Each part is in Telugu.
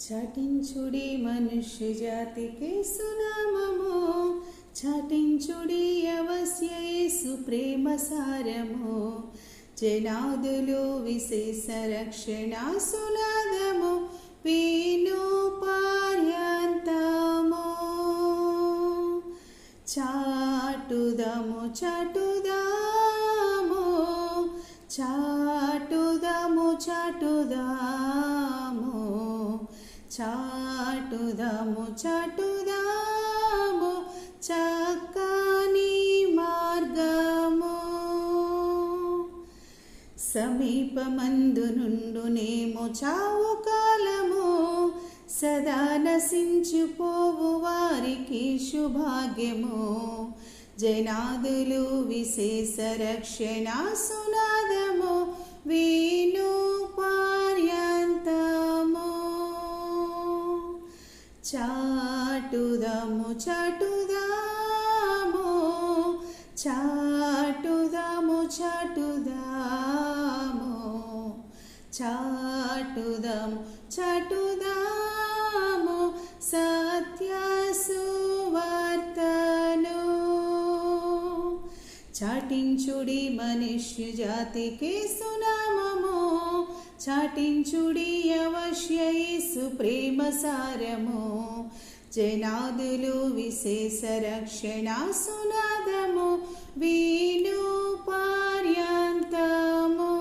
చాటించుడి మనుష్య జాతికి సునామము, చాటించుడి అవశ్య యేసు ప్రేమ సారము. జనాదులు విశేష రక్షణ సునాదము, వీను పర్యంతము. చాటుదము చాటుదాము, చాటుదము చాటుదాము, చాటుదము చాటుదాము చక్కని మార్గము. సమీపమందు నుండునేమో చావు కాలము, సదా నశించిపోవు వారికి శుభాగ్యము. జనాదులు విశేష రక్షణ సునాదము, వీను పర్యంతము. చాటుదము చాటుదాము, చాటుదము చాటుదాము, చాటుదము చాటుదాము సత్య సువార్తను. చాటించుడి మనుష్య జాతికి సునామము, చాటించుడి అవశ్య యేసు ప్రేమ సారము. జనాదులు విశేష రక్షణ సునాదము, వీను పర్యంతము.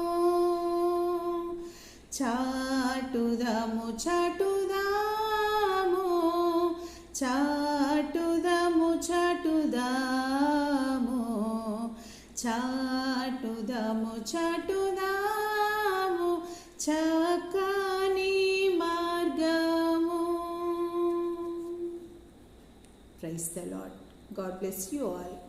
చాటుదము చాటుదాము, చాటుదము చాటుదాము, చాటుదము చాటుదాము చక్కని మార్గము. Praise the Lord. God bless you all.